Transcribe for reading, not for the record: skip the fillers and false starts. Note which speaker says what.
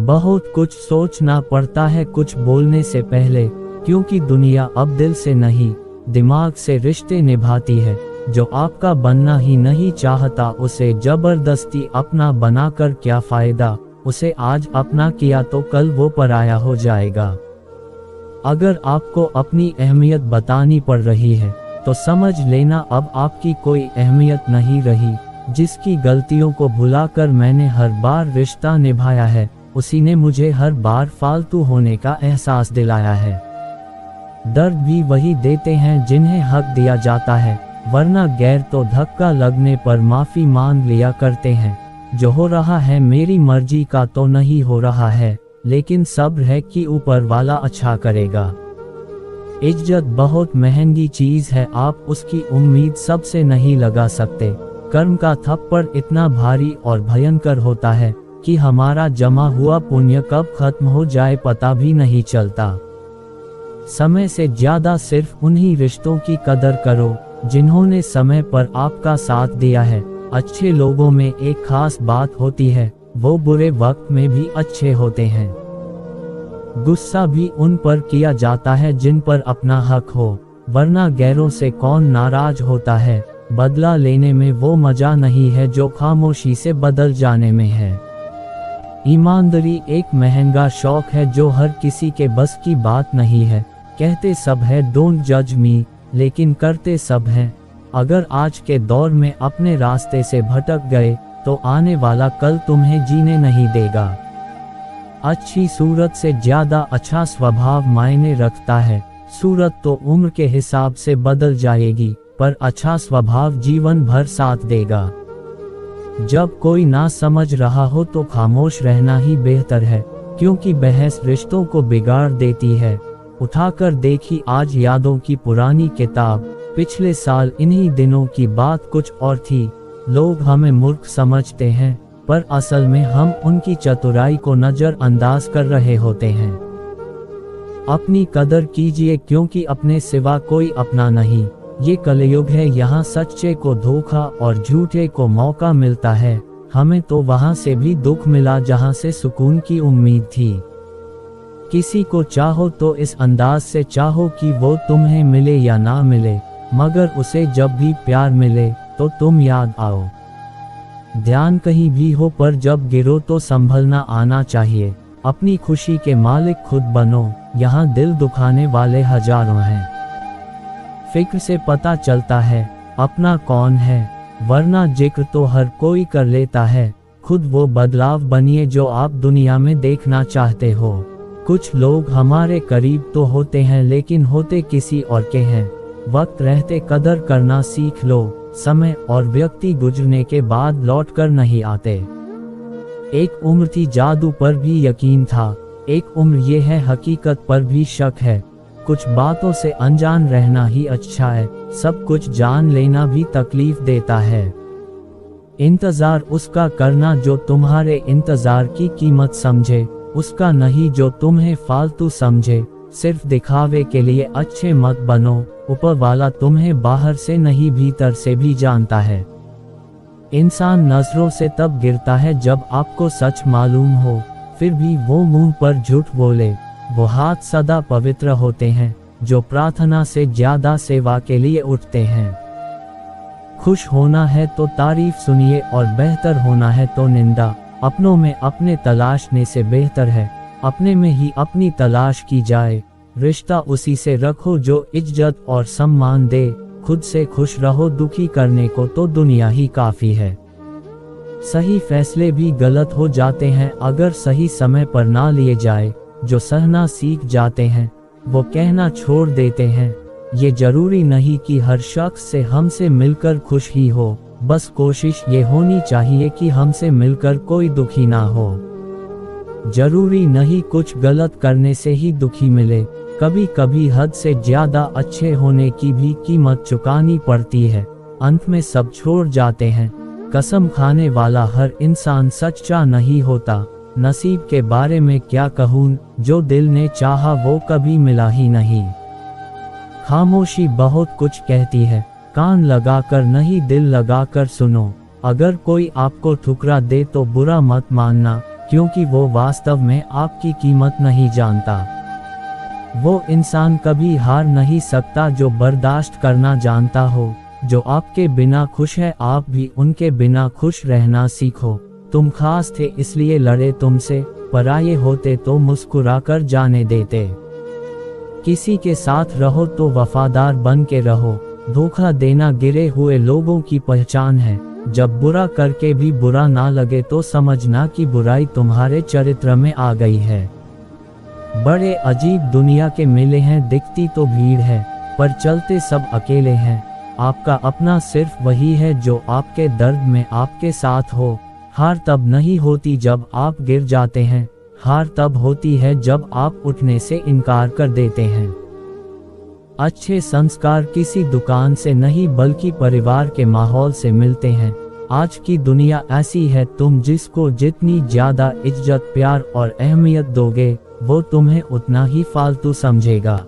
Speaker 1: बहुत कुछ सोचना पड़ता है कुछ बोलने से पहले, क्योंकि दुनिया अब दिल से नहीं दिमाग से रिश्ते निभाती है। जो आपका बनना ही नहीं चाहता उसे जबरदस्ती अपना बनाकर क्या फायदा, उसे आज अपना किया तो कल वो पराया हो जाएगा। अगर आपको अपनी अहमियत बतानी पड़ रही है तो समझ लेना अब आपकी कोई अहमियत नहीं रही। जिसकी गलतियों को भुलाकर मैंने हर बार रिश्ता निभाया है, उसी ने मुझे हर बार फालतू होने का एहसास दिलाया है। दर्द भी वही देते हैं जिन्हें हक दिया जाता है, वरना गैर तो धक्का लगने पर माफी मांग लिया करते हैं। जो हो रहा है मेरी मर्जी का तो नहीं हो रहा है, लेकिन सब्र है कि ऊपर वाला अच्छा करेगा। इज्जत बहुत महंगी चीज है, आप उसकी उम्मीद सबसे नहीं लगा सकते। कर्म का थप्पड़ इतना भारी और भयंकर होता है कि हमारा जमा हुआ पुण्य कब खत्म हो जाए पता भी नहीं चलता। समय से ज्यादा सिर्फ उन्हीं रिश्तों की कदर करो जिन्होंने समय पर आपका साथ दिया है। अच्छे लोगों में एक खास बात होती है, वो बुरे वक्त में भी अच्छे होते हैं। गुस्सा भी उन पर किया जाता है जिन पर अपना हक हो, वरना गैरों से कौन नाराज होता है। बदला लेने में वो मजा नहीं है जो खामोशी से बदल जाने में है। ईमानदारी एक महंगा शौक है जो हर किसी के बस की बात नहीं है। कहते सब है डोंट जज मी, लेकिन करते सब हैं। अगर आज के दौर में अपने रास्ते से भटक गए तो आने वाला कल तुम्हें जीने नहीं देगा। अच्छी सूरत से ज्यादा अच्छा स्वभाव मायने रखता है। सूरत तो उम्र के हिसाब से बदल जाएगी, पर अच्छा स्वभाव जीवन भर साथ देगा। जब कोई ना समझ रहा हो तो खामोश रहना ही बेहतर है, क्योंकि बहस रिश्तों को बिगाड़ देती है। उठाकर देखी आज यादों की पुरानी किताब, पिछले साल इन्हीं दिनों की बात कुछ और थी। लोग हमें मूर्ख समझते हैं, पर असल में हम उनकी चतुराई को नजरअंदाज कर रहे होते हैं। अपनी कदर कीजिए, क्योंकि अपने सिवा कोई अपना नहीं। ये कलयुग है, यहाँ सच्चे को धोखा और झूठे को मौका मिलता है। हमें तो वहाँ से भी दुख मिला जहाँ से सुकून की उम्मीद थी। किसी को चाहो तो इस अंदाज से चाहो कि वो तुम्हें मिले या ना मिले, मगर उसे जब भी प्यार मिले तो तुम याद आओ। ध्यान कहीं भी हो, पर जब गिरो तो संभलना आना चाहिए। अपनी खुशी के मालिक खुद बनो, यहाँ दिल दुखाने वाले हजारों हैं। फिक्र से पता चलता है अपना कौन है, वरना जिक्र तो हर कोई कर लेता है। खुद वो बदलाव बनिए जो आप दुनिया में देखना चाहते हो। कुछ लोग हमारे करीब तो होते हैं, लेकिन होते किसी और के हैं। वक्त रहते कदर करना सीख लो, समय और व्यक्ति गुजरने के बाद लौट कर नहीं आते। एक उम्र थी जादू पर भी यकीन था, एक उम्र ये है हकीकत पर भी शक है। कुछ बातों से अनजान रहना ही अच्छा है, सब कुछ जान लेना भी तकलीफ देता है। इंतजार उसका करना जो तुम्हारे इंतजार की कीमत समझे, उसका नहीं जो तुम्हें फालतू समझे। सिर्फ दिखावे के लिए अच्छे मत बनो, ऊपर वाला तुम्हें बाहर से नहीं भीतर से भी जानता है। इंसान नजरों से तब गिरता है जब आपको सच मालूम हो, फिर भी वो मुंह पर झूठ बोले। वो हाथ सदा पवित्र होते हैं जो प्रार्थना से ज्यादा सेवा के लिए उठते हैं। खुश होना है तो तारीफ सुनिए और बेहतर होना है तो निंदा। अपनों में अपने तलाशने से बेहतर है अपने में ही अपनी तलाश की जाए। रिश्ता उसी से रखो जो इज्जत और सम्मान दे। खुद से खुश रहो, दुखी करने को तो दुनिया ही काफी है। सही फैसले भी गलत हो जाते हैं अगर सही समय पर ना लिए जाए। जो सहना सीख जाते हैं वो कहना छोड़ देते हैं। ये जरूरी नहीं कि हर शख्स से हमसे मिलकर खुश ही हो, बस कोशिश ये होनी चाहिए कि हमसे मिलकर कोई दुखी ना हो। जरूरी नहीं कुछ गलत करने से ही दुखी मिले, कभी कभी हद से ज्यादा अच्छे होने की भी कीमत चुकानी पड़ती है। अंत में सब छोड़ जाते हैं। कसम खाने वाला हर इंसान सच्चा नहीं होता। नसीब के बारे में क्या कहूँ, जो दिल ने चाहा वो कभी मिला ही नहीं। खामोशी बहुत कुछ कहती है, कान लगाकर नहीं दिल लगाकर सुनो। अगर कोई आपको ठुकरा दे तो बुरा मत मानना, क्योंकि वो वास्तव में आपकी कीमत नहीं जानता। वो इंसान कभी हार नहीं सकता जो बर्दाश्त करना जानता हो। जो आपके बिना खुश है, आप भी उनके बिना खुश रहना सीखो। तुम खास थे इसलिए लड़े तुमसे, पराये होते तो मुस्कुराकर जाने देते। किसी के साथ रहो तो वफादार बन के रहो। धोखा देना गिरे हुए लोगों की पहचान है। जब बुरा करके भी बुरा ना लगे तो समझना कि बुराई तुम्हारे चरित्र में आ गई है। बड़े अजीब दुनिया के मिले हैं, दिखती तो भीड़ है पर चलते सब अकेले हैं। आपका अपना सिर्फ वही है जो आपके दर्द में आपके साथ हो। हार तब नहीं होती जब आप गिर जाते हैं, हार तब होती है जब आप उठने से इनकार कर देते हैं। अच्छे संस्कार किसी दुकान से नहीं बल्कि परिवार के माहौल से मिलते हैं। आज की दुनिया ऐसी है, तुम जिसको जितनी ज्यादा इज्जत, प्यार और अहमियत दोगे वो तुम्हें उतना ही फालतू समझेगा।